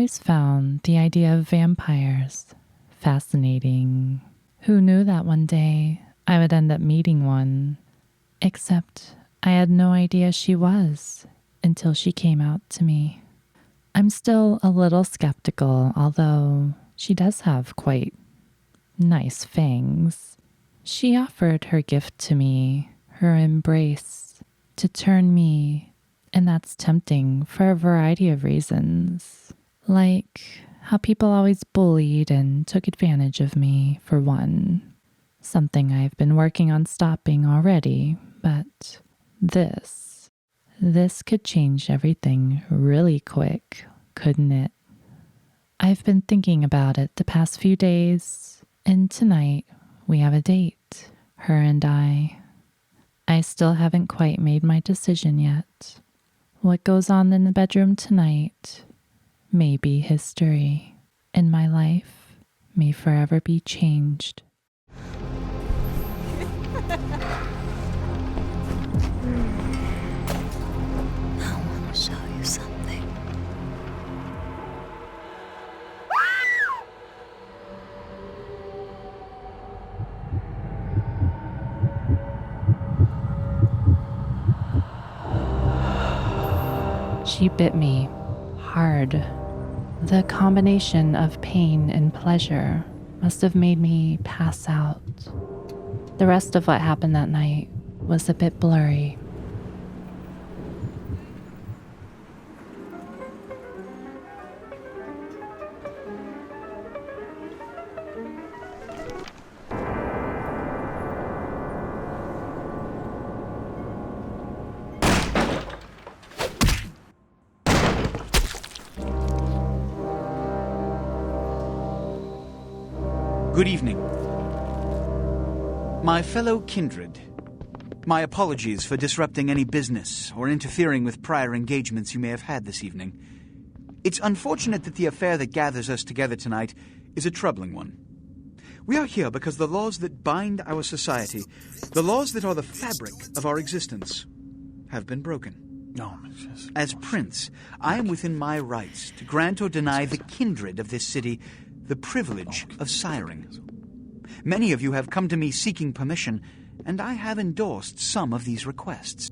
always found the idea of vampires fascinating. Who knew that one day I would end up meeting one? Except I had no idea she was until she came out to me. I'm still a little skeptical, although she does have quite nice fangs. She offered her gift to me, her embrace, to turn me, and that's tempting for a variety of reasons. Like how people always bullied and took advantage of me, for one. Something I've been working on stopping already, but this could change everything really quick, couldn't it? I've been thinking about it the past few days, and tonight we have a date, her and I. I still haven't quite made my decision yet. What goes on in the bedroom tonight may be history, and my life may forever be changed. I want to show you something. She bit me hard. The combination of pain and pleasure must have made me pass out. The rest of what happened that night was a bit blurry. Good evening. My fellow kindred, my apologies for disrupting any business or interfering with prior engagements you may have had this evening. It's unfortunate that the affair that gathers us together tonight is a troubling one. We are here because the laws that bind our society, the laws that are the fabric of our existence, have been broken. As Prince, I am within my rights to grant or deny the kindred of this city the privilege of siring. Many of you have come to me seeking permission, and I have endorsed some of these requests.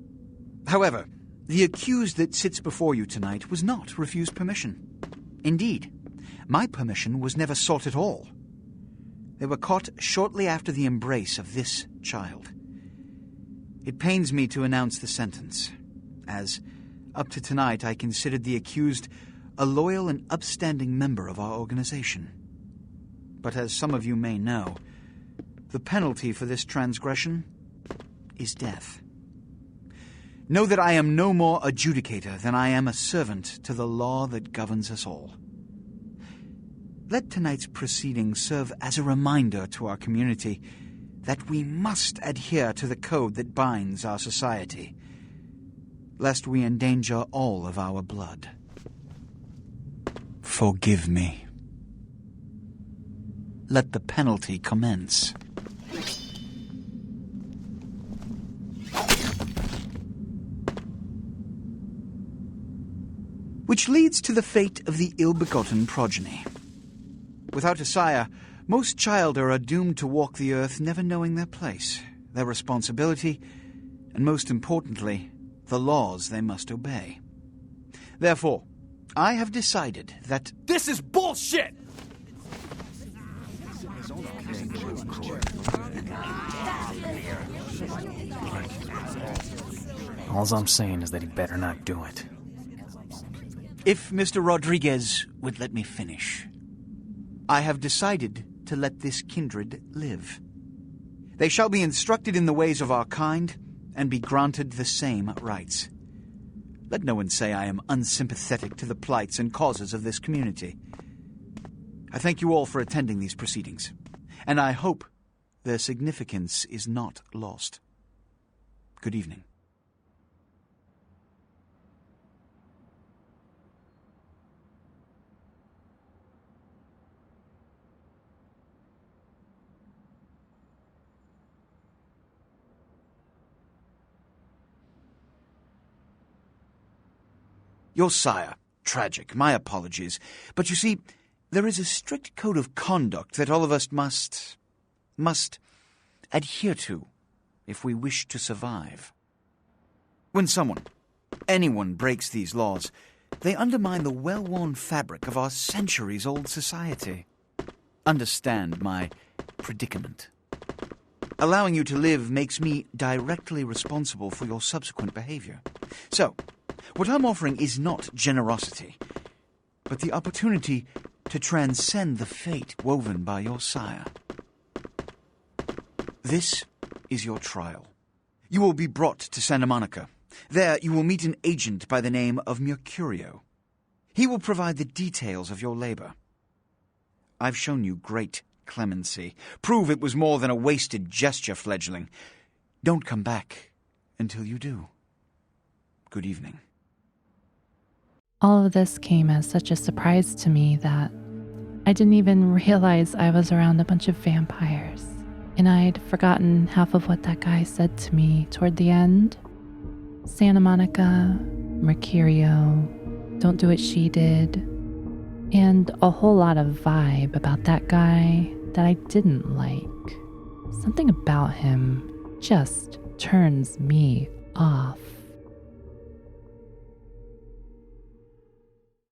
However, the accused that sits before you tonight was not refused permission. Indeed, my permission was never sought at all. They were caught shortly after the embrace of this child. It pains me to announce the sentence, as up to tonight I considered the accused a loyal and upstanding member of our organization. But as some of you may know, the penalty for this transgression is death. Know that I am no more adjudicator than I am a servant to the law that governs us all. Let tonight's proceedings serve as a reminder to our community that we must adhere to the code that binds our society, lest we endanger all of our blood. Forgive me. Let the penalty commence. Which leads to the fate of the ill-begotten progeny. Without a sire, most childer are doomed to walk the earth never knowing their place, their responsibility, and most importantly, the laws they must obey. Therefore, I have decided that... This is bullshit! All I'm saying is that he better not do it. If Mr. Rodriguez would let me finish. I have decided to let this kindred live. They shall be instructed in the ways of our kind and be granted the same rights. Let no one say I am unsympathetic to the plights and causes of this community. I thank you all for attending these proceedings, and I hope their significance is not lost. Good evening. Your sire, tragic. My apologies. But you see, there is a strict code of conduct that all of us must adhere to if we wish to survive. When anyone breaks these laws, they undermine the well-worn fabric of our centuries-old society. Understand my predicament. Allowing you to live makes me directly responsible for your subsequent behavior. So, what I'm offering is not generosity, but the opportunity to transcend the fate woven by your sire. This is your trial. You will be brought to Santa Monica. There you will meet an agent by the name of Mercurio. He will provide the details of your labor. I've shown you great clemency. Prove it was more than a wasted gesture, fledgling. Don't come back until you do. Good evening. All of this came as such a surprise to me that I didn't even realize I was around a bunch of vampires. And I'd forgotten half of what that guy said to me toward the end. Santa Monica, Mercurio, don't do what she did, and a whole lot of vibe about that guy that I didn't like. Something about him just turns me off.